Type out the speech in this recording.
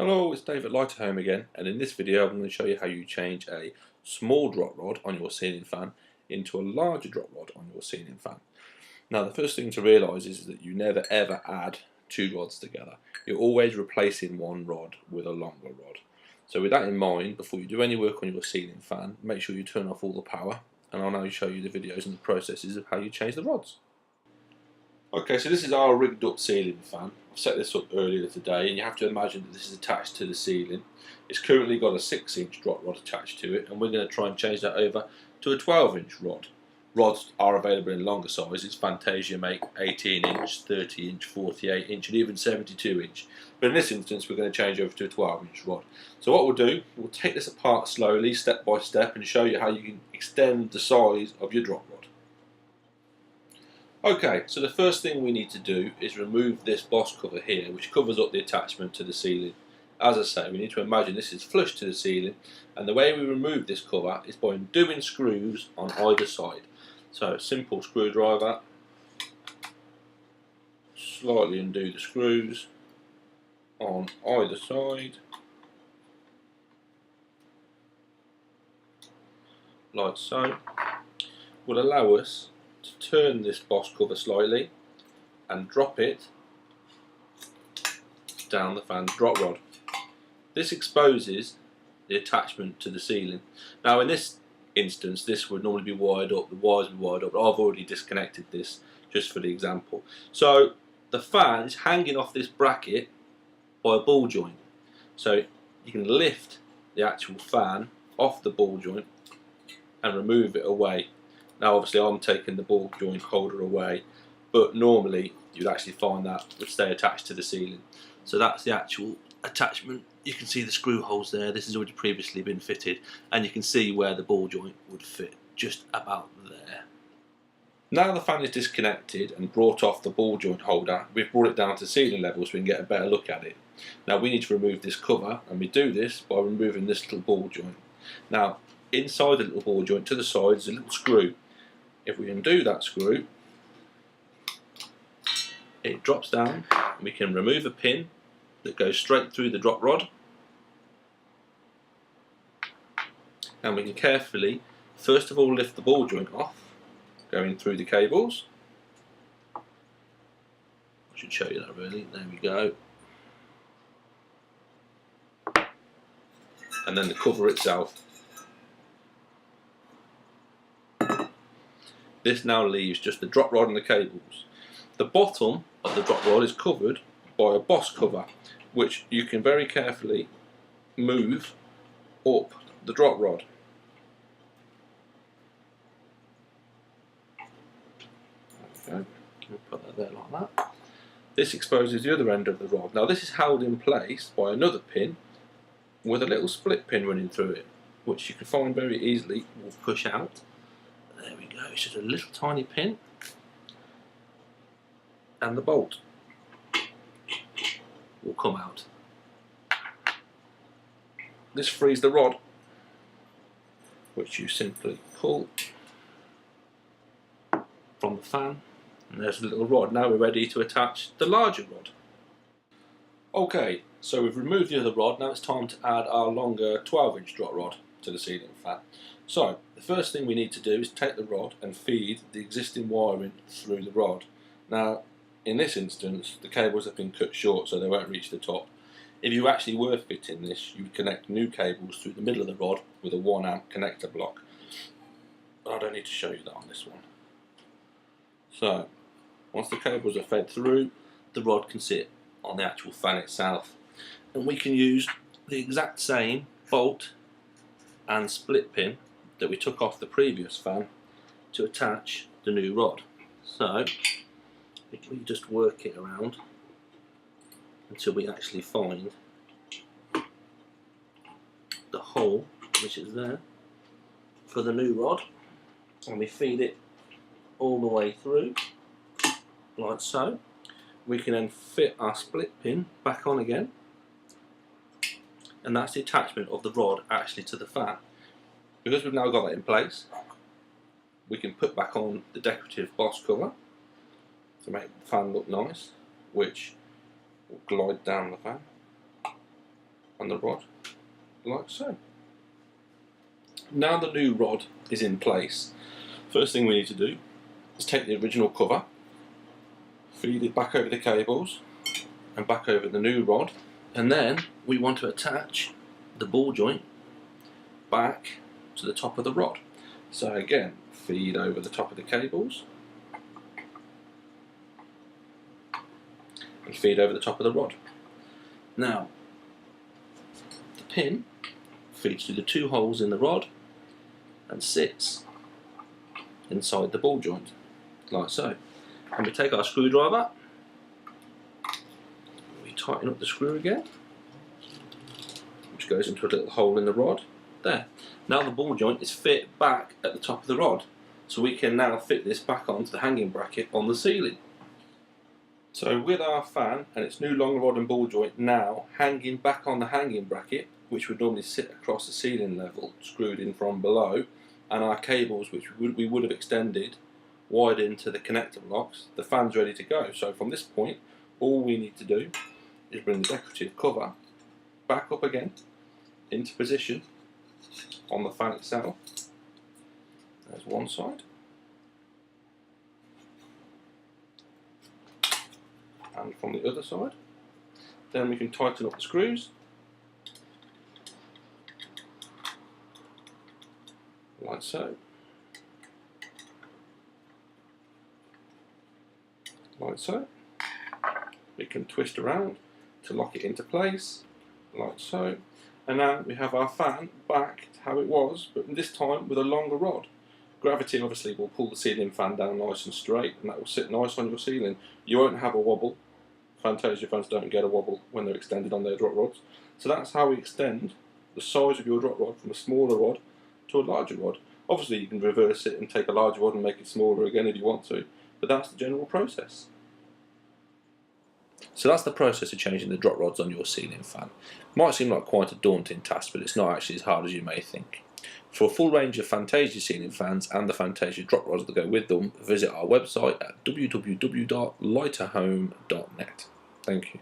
Hello, it's Dave at Lighter Home again, and in this video I'm going to show you how you change a small drop rod on your ceiling fan into a larger drop rod on your ceiling fan. Now the first thing to realise is that you never ever add two rods together. You're always replacing one rod with a longer rod. So with that in mind, before you do any work on your ceiling fan, make sure you turn off all the power, and I'll now show you the videos and the processes of how you change the rods. Okay, so this is our rigged up ceiling fan. I've set this up earlier today, and you have to imagine that this is attached to the ceiling. It's currently got a 6-inch drop rod attached to it, and we're going to try and change that over to a 12-inch rod. Rods are available in longer sizes. Fantasia make 18-inch, 30-inch, 48-inch, and even 72-inch. But in this instance, we're going to change over to a 12-inch rod. So what we'll do, we'll take this apart slowly, step by step, and show you how you can extend the size of your drop rod. Okay, so the first thing we need to do is remove this boss cover here, which covers up the attachment to the ceiling. As I say, we need to imagine this is flush to the ceiling, and the way we remove this cover is by undoing screws on either side. So, simple screwdriver, slightly undo the screws on either side, like so, will allow us to turn this boss cover slightly and drop it down the fan's drop rod. This exposes the attachment to the ceiling. Now in this instance this would normally be wired up, the wires would be wired up, but I've already disconnected this just for the example. So the fan is hanging off this bracket by a ball joint. So you can lift the actual fan off the ball joint and remove it away. Now obviously I'm taking the ball joint holder away, but normally you'd actually find that would stay attached to the ceiling. So that's the actual attachment. You can see the screw holes there. This has already previously been fitted, and you can see where the ball joint would fit, just about there. Now the fan is disconnected and brought off the ball joint holder, we've brought it down to ceiling level so we can get a better look at it. Now we need to remove this cover, and we do this by removing this little ball joint. Now inside the little ball joint to the side is a little screw. If we undo that screw, it drops down, and we can remove a pin that goes straight through the drop rod, and we can carefully first of all lift the ball joint off, going through the cables. I should show you that really, there we go. And then the cover itself. This now leaves just the drop rod and the cables. The bottom of the drop rod is covered by a boss cover, which you can very carefully move up the drop rod. Okay, we'll put that there like that. This exposes the other end of the rod. Now this is held in place by another pin with a little split pin running through it, which you can find very easily. We'll push out. There we go, it's just a little tiny pin, and the bolt will come out. This frees the rod, which you simply pull from the fan, and there's a little rod. Now we're ready to attach the larger rod. Okay, so we've removed the other rod, now it's time to add our longer 12-inch drop rod to the ceiling fan. So the first thing we need to do is take the rod and feed the existing wiring through the rod. Now in this instance the cables have been cut short so they won't reach the top. If you actually were fitting this, you would connect new cables through the middle of the rod with a 1-amp connector block. But I don't need to show you that on this one. So once the cables are fed through, the rod can sit on the actual fan itself, and we can use the exact same bolt and split pin that we took off the previous fan to attach the new rod. So we just work it around until we actually find the hole which is there for the new rod, and we feed it all the way through like so. We can then fit our split pin back on again, and that's the attachment of the rod actually to the fan. Because we've now got that in place, we can put back on the decorative boss cover to make the fan look nice, which will glide down the fan. on the rod, like so. Now the new rod is in place, first thing we need to do is take the original cover, feed it back over the cables and back over the new rod, and then we want to attach the ball joint back to the top of the rod. So again, feed over the top of the cables and feed over the top of the rod. Now the pin feeds through the two holes in the rod and sits inside the ball joint, like so. And we take our screwdriver, we tighten up the screw again, which goes into a little hole in the rod. There. Now the ball joint is fit back at the top of the rod, so we can now fit this back onto the hanging bracket on the ceiling. So with our fan and its new long rod and ball joint now hanging back on the hanging bracket, which would normally sit across the ceiling level, screwed in from below, and our cables, which we would have extended wide into the connector blocks, the fan's ready to go. So from this point, all we need to do is bring the decorative cover back up again into position on the fan itself. There's one side, and from the other side. Then we can tighten up the screws like so, like so. We can twist around to lock it into place, like so. And now we have our fan back to how it was, but this time with a longer rod. Gravity obviously will pull the ceiling fan down nice and straight, and that will sit nice on your ceiling. You won't have a wobble. Fantasia fans don't get a wobble when they're extended on their drop rods. So that's how we extend the size of your drop rod from a smaller rod to a larger rod. Obviously you can reverse it and take a larger rod and make it smaller again if you want to, but that's the general process. So that's the process of changing the drop rods on your ceiling fan. Might seem like quite a daunting task, but it's not actually as hard as you may think. For a full range of Fantasia ceiling fans and the Fantasia drop rods that go with them, visit our website at www.lighterhome.net. Thank you.